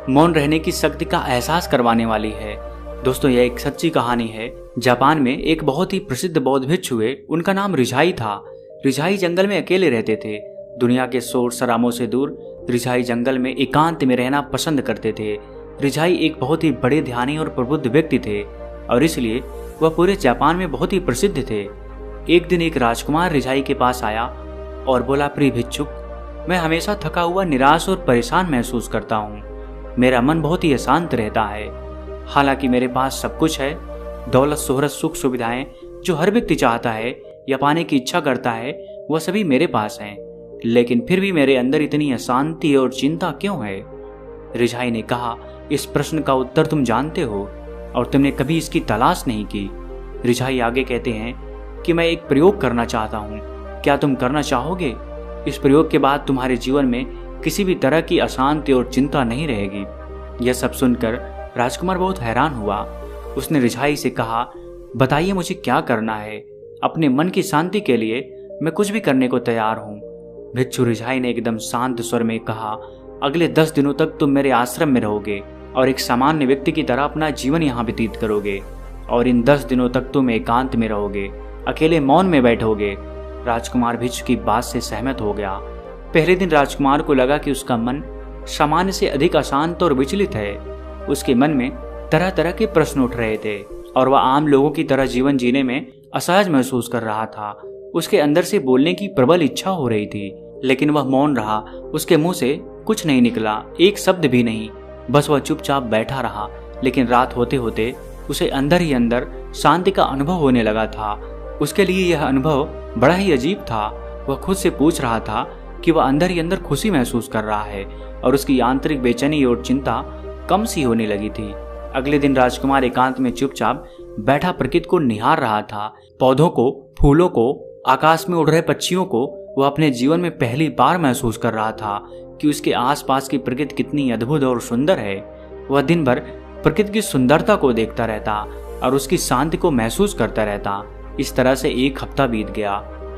मौन रहने की शक्ति का एहसास करवाने वाली है। दोस्तों, यह एक सच्ची कहानी है। जापान में एक बहुत ही प्रसिद्ध बौद्ध भिक्षु हुए, उनका नाम रिझाई था। रिझाई जंगल में अकेले रहते थे। दुनिया के शोर शराबों से दूर रिझाई जंगल में एकांत में रहना पसंद करते थे। रिझाई एक बहुत ही बड़े ध्यानी और प्रबुद्ध व्यक्ति थे और इसलिए वह पूरे जापान में बहुत ही प्रसिद्ध थे। एक दिन एक राजकुमार रिझाई के पास आया और बोला, प्रिय भिक्षुक, मैं हमेशा थका हुआ, निराश और परेशान महसूस करता हूँ। मेरा मन बहुत ही अशांत रहता है। हालांकि मेरे पास सब कुछ है, दौलत, शोहरत, सुख सुविधाएं जो हर व्यक्ति चाहता है या पाने की इच्छा करता है, वह सभी मेरे पास हैं, लेकिन फिर भी मेरे अंदर इतनी अशांति और चिंता क्यों है? रिझाई ने कहा, इस प्रश्न का उत्तर तुम जानते हो और तुमने कभी इसकी तलाश नहीं की। रिझाई आगे कहते हैं कि मैं एक प्रयोग करना चाहता हूँ, क्या तुम करना चाहोगे? इस प्रयोग के बाद तुम्हारे जीवन में किसी भी तरह की अशांति और चिंता नहीं रहेगी। यह सब सुनकर राजकुमार बहुत हैरान हुआ। उसने रिझाई से कहा, बताइए मुझे क्या करना है? अपने मन की शांति के लिए मैं कुछ भी करने को तैयार हूँ। भिक्षु रिझाई ने एकदम शांत स्वर में कहा, अगले 10 दिनों तक तुम मेरे आश्रम में रहोगे और एक सामान्य व्यक्ति की तरह अपना जीवन यहाँ व्यतीत करोगे और इन 10 दिनों तक तुम एकांत में रहोगे, अकेले मौन में बैठोगे। राजकुमार भिक्षु की बात से सहमत हो गया। पहले दिन राजकुमार को लगा कि उसका मन सामान्य से अधिक अशांत और विचलित है। उसके मन में तरह तरह के प्रश्न उठ रहे थे और वह आम लोगों की तरह जीवन जीने में असहज महसूस कर रहा था। उसके अंदर से बोलने की प्रबल इच्छा हो रही थी, लेकिन वह मौन रहा। उसके मुंह से कुछ नहीं निकला, एक शब्द भी नहीं। बस वह चुपचाप बैठा रहा। लेकिन रात होते होते उसे अंदर ही अंदर शांति का अनुभव होने लगा था। उसके लिए यह अनुभव बड़ा ही अजीब था। वह खुद से पूछ रहा था कि वह अंदर ही अंदर खुशी महसूस कर रहा है और उसकी आंतरिक बेचैनी और चिंता कम सी होने लगी थी। अगले दिन राजकुमार एकांत में चुपचाप बैठा प्रकृति को निहार रहा था। पौधों को, फूलों को, आकाश में उड़ रहे पक्षियों को वह अपने जीवन में पहली बार महसूस कर रहा था कि उसके आसपास की प्रकृति कितनी अद्भुत और सुंदर है। वह दिन भर प्रकृति की सुंदरता को देखता रहता और उसकी शांति को महसूस करता रहता। इस तरह से एक हफ्ता बीत गया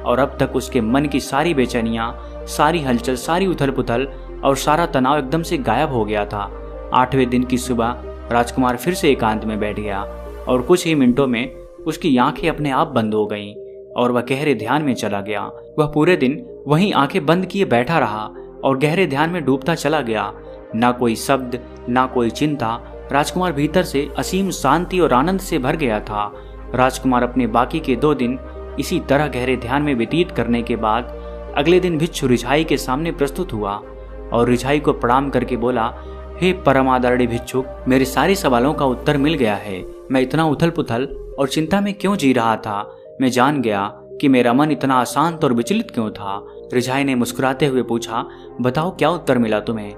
और अब तक उसके मन की सारी बेचैनियां, सारी हलचल, सारी उथल पुथल और सारा तनाव एकदम से गायब हो गया था। 8वें दिन की सुबह राजकुमार फिर से एकांत में बैठ गया और कुछ ही मिनटों में उसकी आंखें अपने आप बंद हो गईं और वह गहरे ध्यान में चला गया। वह पूरे दिन वहीं आंखें बंद किए बैठा रहा और गहरे ध्यान में डूबता चला गया। ना कोई शब्द, ना कोई चिंता। राजकुमार भीतर से असीम शांति और आनंद से भर गया था। राजकुमार अपने बाकी के 2 दिन इसी तरह गहरे ध्यान में व्यतीत करने के बाद अगले दिन भिक्षु रिझाई के सामने प्रस्तुत हुआ और रिझाई को प्रणाम करके बोला, हे परम आदरणीय भिक्षुक, मेरे सारे सवालों का उत्तर मिल गया है। मैं इतना उथल पुथल और चिंता में क्यों जी रहा था, मैं जान गया कि मेरा मन इतना अशांत और विचलित क्यों था। रिझाई ने मुस्कुराते हुए पूछा, बताओ क्या उत्तर मिला तुम्हें?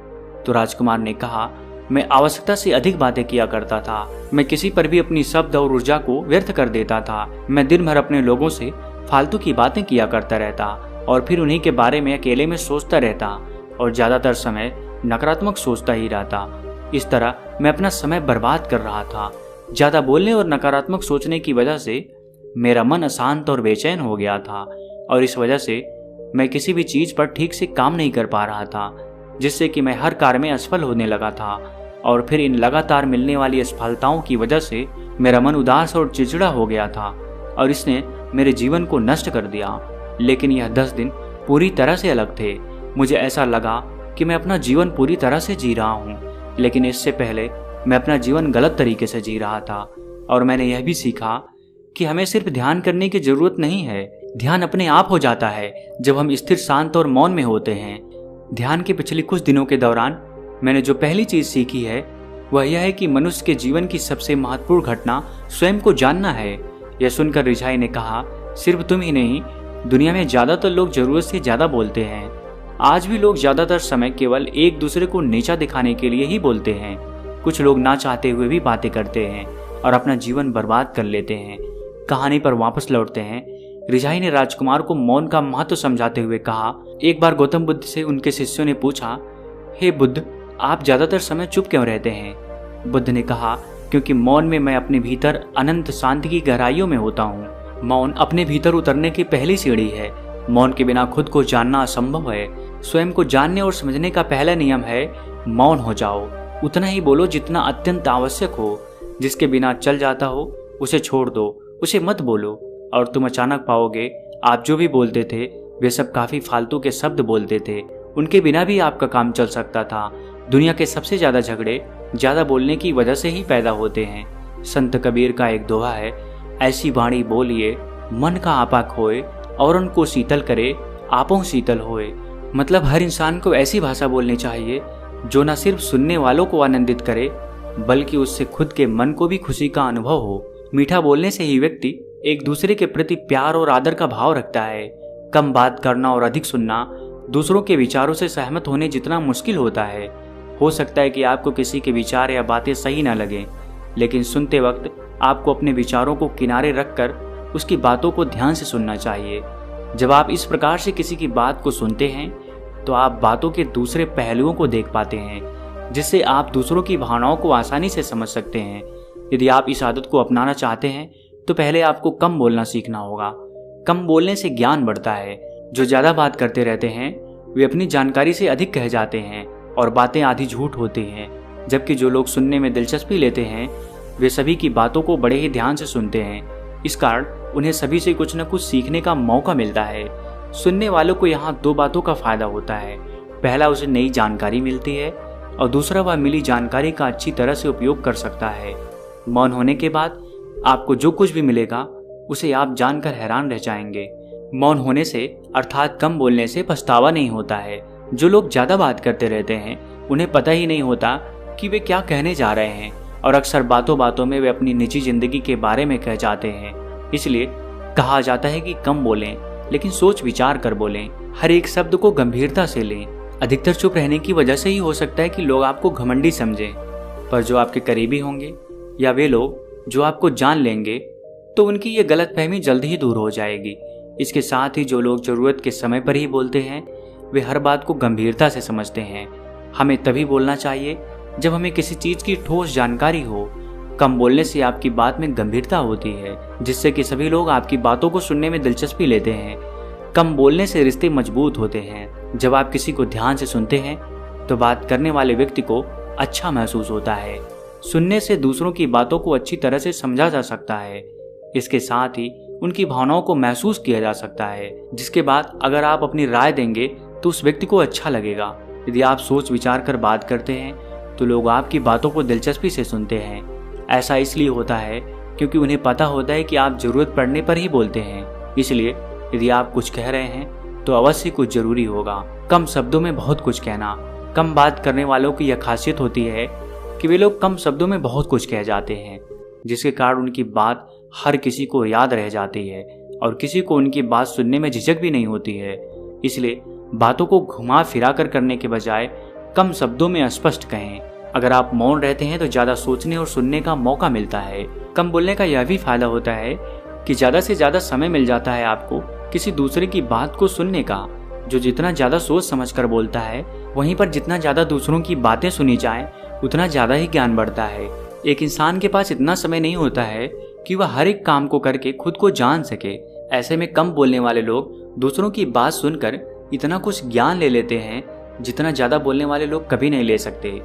तो राजकुमार ने कहा, मैं आवश्यकता से अधिक बातें किया करता था। मैं किसी पर भी अपनी शब्द और ऊर्जा को व्यर्थ कर देता था। मैं दिन भर अपने लोगों से फालतू की बातें किया करता रहता और फिर उन्हीं के बारे में अकेले में सोचता रहता और ज्यादातर समय नकारात्मक सोचता ही रहता। इस तरह मैं अपना समय बर्बाद कर रहा था। ज्यादा बोलने और नकारात्मक सोचने की वजह से मेरा मन अशांत और बेचैन हो गया था और इस वजह से मैं किसी भी चीज पर ठीक से काम नहीं कर पा रहा था, जिससे कि मैं हर कार्य में असफल होने लगा था और फिर इन लगातार मिलने वाली असफलताओं की वजह से मेरा मन उदास और चिड़चिड़ा हो गया था और इसने मेरे जीवन को नष्ट कर दिया। लेकिन यह 10 दिन पूरी तरह से अलग थे। मुझे ऐसा लगा कि मैं अपना जीवन पूरी तरह से जी रहा हूँ, लेकिन इससे पहले मैं अपना जीवन गलत तरीके से जी रहा था। और मैंने यह भी सीखा कि हमें सिर्फ ध्यान करने की जरूरत नहीं है। ध्यान अपने आप हो जाता है जब हम स्थिर, शांत और मौन में होते हैं। ध्यान के पिछले कुछ दिनों के दौरान मैंने जो पहली चीज सीखी है वह यह है कि मनुष्य के जीवन की सबसे महत्वपूर्ण घटना स्वयं को जानना है। यह सुनकर रिझाई ने कहा, सिर्फ तुम ही नहीं, दुनिया में ज्यादातर लोग जरूरत से ज्यादा बोलते हैं। आज भी लोग ज्यादातर समय केवल एक दूसरे को नीचा दिखाने के लिए ही बोलते हैं। कुछ लोग ना चाहते हुए भी बातें करते हैं और अपना जीवन बर्बाद कर लेते हैं। कहानी पर वापस लौटते हैं। रिझाई ने राजकुमार को मौन का महत्व समझाते हुए कहा, एक बार गौतम बुद्ध से उनके शिष्यों ने पूछा, हे बुद्ध, आप ज्यादातर समय चुप क्यों रहते हैं? बुद्ध ने कहा, क्योंकि मौन में मैं अपने भीतर अनंत शांति की गहराइयों में होता हूँ। मौन अपने भीतर उतरने की पहली सीढ़ी है। मौन के बिना खुद को जानना असंभव है। स्वयं को जानने और समझने का पहला नियम है मौन हो जाओ। उतना ही बोलो जितना अत्यंत आवश्यक हो। जिसके बिना चल जाता हो उसे छोड़ दो, उसे मत बोलो। और तुम अचानक पाओगे आप जो भी बोलते थे वे सब काफी फालतू के शब्द बोलते थे। उनके बिना भी आपका काम चल सकता था। दुनिया के सबसे ज्यादा झगड़े ज्यादा बोलने की वजह से ही पैदा होते हैं। संत कबीर का एक दोहा है, ऐसी वाणी बोलिए मन का आपा खोए, और उनको शीतल करे आपों शीतल होए। मतलब हर इंसान को ऐसी भाषा बोलनी चाहिए जो न सिर्फ सुनने वालों को आनंदित करे बल्कि उससे खुद के मन को भी खुशी का अनुभव हो। मीठा बोलने से ही व्यक्ति एक दूसरे के प्रति प्यार और आदर का भाव रखता है। कम बात करना और अधिक सुनना दूसरों के विचारों से सहमत होने जितना मुश्किल होता है। हो सकता है कि आपको किसी के विचार या बातें सही न लगें, लेकिन सुनते वक्त आपको अपने विचारों को किनारे रखकर उसकी बातों को ध्यान से सुनना चाहिए। जब आप इस प्रकार से किसी की बात को सुनते हैं तो आप बातों के दूसरे पहलुओं को देख पाते हैं, जिससे आप दूसरों की भावनाओं को आसानी से समझ सकते हैं। यदि आप इस आदत को अपनाना चाहते हैं तो पहले आपको कम बोलना सीखना होगा। कम बोलने से ज्ञान बढ़ता है। जो ज्यादा बात करते रहते हैं वे अपनी जानकारी से अधिक कह जाते हैं और बातें आधी झूठ होती हैं, जबकि जो लोग सुनने में दिलचस्पी लेते हैं वे सभी की बातों को बड़े ही ध्यान से सुनते हैं। इस कारण उन्हें सभी से कुछ न कुछ सीखने का मौका मिलता है। सुनने वालों को यहाँ दो बातों का फायदा होता है। पहला, उसे नई जानकारी मिलती है और दूसरा, वह मिली जानकारी का अच्छी तरह से उपयोग कर सकता है। मौन होने के बाद आपको जो कुछ भी मिलेगा उसे आप जानकर हैरान रह जाएंगे। मौन होने से अर्थात कम बोलने से पछतावा नहीं होता है। जो लोग ज्यादा बात करते रहते हैं उन्हें पता ही नहीं होता कि वे क्या कहने जा रहे हैं और अक्सर बातों बातों में वे अपनी निजी जिंदगी के बारे में कह जाते हैं। इसलिए कहा जाता है कि कम बोलें लेकिन सोच विचार कर बोलें। हर एक शब्द को गंभीरता से लें। अधिकतर चुप रहने की वजह से ही हो सकता है कि लोग आपको घमंडी समझें, पर जो आपके करीबी होंगे या वे लोग जो आपको जान लेंगे तो उनकी ये गलतफहमी जल्द ही दूर हो जाएगी। इसके साथ ही जो लोग जरूरत के समय पर ही बोलते हैं वे हर बात को गंभीरता से समझते हैं। हमें तभी बोलना चाहिए जब हमें किसी चीज की ठोस जानकारी हो। कम बोलने से आपकी बात में गंभीरता होती है, जिससे कि सभी लोग आपकी बातों को सुनने में दिलचस्पी लेते हैं। कम बोलने से रिश्ते मजबूत होते हैं। जब आप किसी को ध्यान से सुनते हैं तो बात करने वाले व्यक्ति को अच्छा महसूस होता है। सुनने से दूसरों की बातों को अच्छी तरह से समझा जा सकता है। इसके साथ ही उनकी भावनाओं को महसूस किया जा सकता है, जिसके बाद अगर आप अपनी राय देंगे तो उस व्यक्ति को अच्छा लगेगा। यदि आप सोच विचार कर बात करते हैं तो लोग आपकी बातों को दिलचस्पी से सुनते हैं। ऐसा इसलिए होता है क्योंकि उन्हें पता होता है कि आप जरूरत पड़ने पर ही बोलते हैं। इसलिए यदि आप कुछ कह रहे हैं तो अवश्य कुछ जरूरी होगा। कम शब्दों में बहुत कुछ कहना। कम बात करने वालों की यह खासियत होती है कि वे लोग कम शब्दों में बहुत कुछ कह जाते हैं, जिसके कारण उनकी बात हर किसी को याद रह जाती है और किसी को उनकी बात सुनने में झिझक भी नहीं होती है। इसलिए बातों को घुमा फिरा कर करने के बजाय कम शब्दों में स्पष्ट कहें। अगर आप मौन रहते हैं तो ज्यादा सोचने और सुनने का मौका मिलता है। कम बोलने का यह भी फायदा होता है कि ज्यादा से ज्यादा समय मिल जाता है आपको किसी दूसरे की बात को सुनने का। जो जितना ज्यादा सोच समझ कर बोलता है, वहीं पर जितना ज्यादा दूसरों की बातें सुनी जाए उतना ज्यादा ही ज्ञान बढ़ता है। एक इंसान के पास इतना समय नहीं होता है कि वह हर एक काम को करके खुद को जान सके। ऐसे में कम बोलने वाले लोग दूसरों की बात सुनकर इतना कुछ ज्ञान ले लेते हैं जितना ज्यादा बोलने वाले लोग कभी नहीं ले सकते।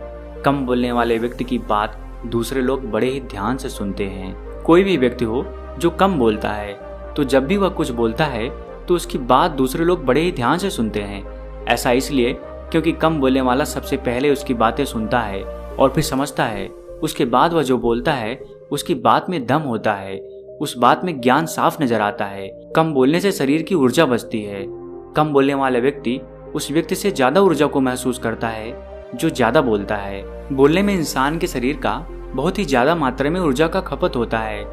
कम बोलने वाले व्यक्ति की बात दूसरे लोग बड़े ही ध्यान से सुनते हैं। कोई भी व्यक्ति हो जो कम बोलता है तो जब भी वह कुछ बोलता है तो उसकी बात दूसरे लोग बड़े ही ध्यान से सुनते हैं। ऐसा इसलिए क्योंकि कम बोलने वाला सबसे पहले उसकी बातें सुनता है और फिर समझता है। उसके बाद वह जो बोलता है उसकी बात में दम होता है, उस बात में ज्ञान साफ नजर आता है। कम बोलने से शरीर की ऊर्जा बचती है। कम बोलने वाला व्यक्ति उस व्यक्ति से ज्यादा ऊर्जा को महसूस करता है जो ज्यादा बोलता है। बोलने में इंसान के शरीर का बहुत ही ज्यादा मात्रा में ऊर्जा का खपत होता है।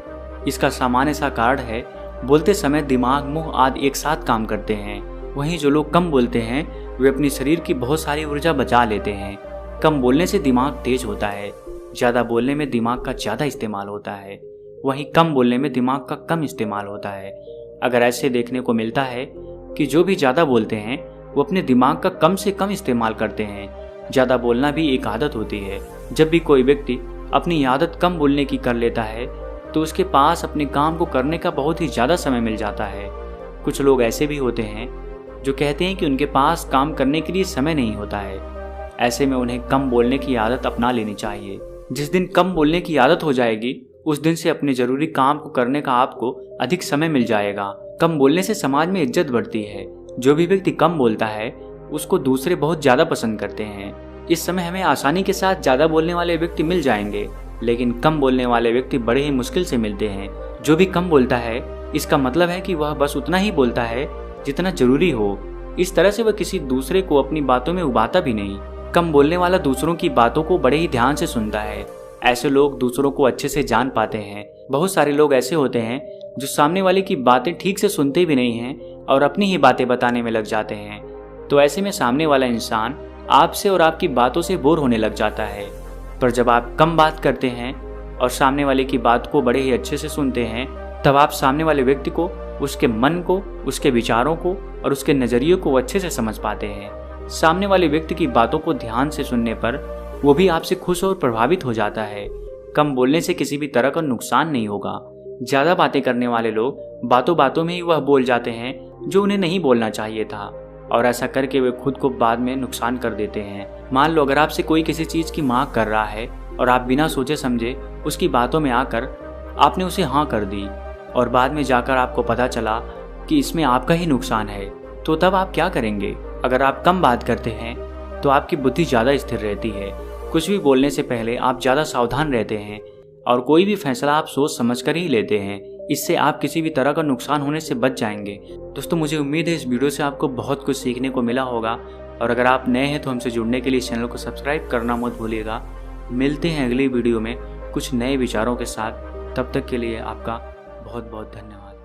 इसका सामान्य सा कारण है, बोलते समय दिमाग, मुंह आदि एक साथ काम करते हैं। वहीं जो लोग कम बोलते हैं वे अपनी शरीर की बहुत सारी ऊर्जा बचा लेते हैं। कम बोलने से दिमाग तेज होता है, ज्यादा बोलने में दिमाग का ज्यादा इस्तेमाल होता है। वहीं कम बोलने में दिमाग का कम इस्तेमाल होता है। अगर ऐसे देखने को मिलता है कि जो भी ज्यादा बोलते हैं वो अपने दिमाग का कम से कम इस्तेमाल करते हैं। ज्यादा बोलना भी एक आदत होती है। जब भी कोई व्यक्ति अपनी आदत कम बोलने की कर लेता है तो उसके पास अपने काम को करने का बहुत ही ज़्यादा समय मिल जाता है। कुछ लोग ऐसे भी होते हैं जो कहते हैं कि उनके पास काम करने के लिए समय नहीं होता है। ऐसे में उन्हें कम बोलने की आदत अपना लेनी चाहिए। जिस दिन कम बोलने की आदत हो जाएगी उस दिन से अपने जरूरी काम को करने का आपको अधिक समय मिल जाएगा। कम बोलने से समाज में इज्जत बढ़ती है। जो भी व्यक्ति कम बोलता है उसको दूसरे बहुत ज़्यादा पसंद करते हैं। इस समय हमें आसानी के साथ ज़्यादा बोलने वाले व्यक्ति मिल जाएंगे, लेकिन कम बोलने वाले व्यक्ति बड़े ही मुश्किल से मिलते हैं। जो भी कम बोलता है इसका मतलब है कि वह बस उतना ही बोलता है जितना जरूरी हो। इस तरह से वह किसी दूसरे को अपनी बातों में उबाता भी नहीं। कम बोलने वाला दूसरों की बातों को बड़े ही ध्यान से सुनता है। ऐसे लोग दूसरों को अच्छे से जान पाते हैं। बहुत सारे लोग ऐसे होते हैं जो सामने वाले की बातें ठीक से सुनते भी नहीं हैं और अपनी ही बातें बताने में लग जाते हैं। तो ऐसे में सामने वाला इंसान आपसे और आपकी बातों से बोर होने लग जाता है। पर जब आप कम बात करते हैं और सामने वाले की बात को बड़े ही अच्छे से सुनते हैं, तब आप सामने वाले व्यक्ति को, उसके मन को, उसके विचारों को और उसके नज़रियों को अच्छे से समझ पाते हैं। सामने वाले व्यक्ति की बातों को ध्यान से सुनने पर वो भी आपसे खुश और प्रभावित हो जाता है। कम बोलने से किसी भी तरह का नुकसान नहीं होगा। ज़्यादा बातें करने वाले लोग बातों बातों में ही वह बोल जाते हैं जो उन्हें नहीं बोलना चाहिए था, और ऐसा करके वे खुद को बाद में नुकसान कर देते हैं। मान लो अगर आपसे कोई किसी चीज़ की मांग कर रहा है और आप बिना सोचे समझे उसकी बातों में आकर आपने उसे हाँ कर दी, और बाद में जाकर आपको पता चला कि इसमें आपका ही नुकसान है, तो तब आप क्या करेंगे? अगर आप कम बात करते हैं तो आपकी बुद्धि ज़्यादा स्थिर रहती है। कुछ भी बोलने से पहले आप ज़्यादा सावधान रहते हैं और कोई भी फैसला आप सोच समझ कर ही लेते हैं। इससे आप किसी भी तरह का नुकसान होने से बच जाएंगे। दोस्तों, मुझे उम्मीद है इस वीडियो से आपको बहुत कुछ सीखने को मिला होगा, और अगर आप नए हैं तो हमसे जुड़ने के लिए चैनल को सब्सक्राइब करना मत भूलिएगा। मिलते हैं अगली वीडियो में कुछ नए विचारों के साथ। तब तक के लिए आपका बहुत बहुत धन्यवाद।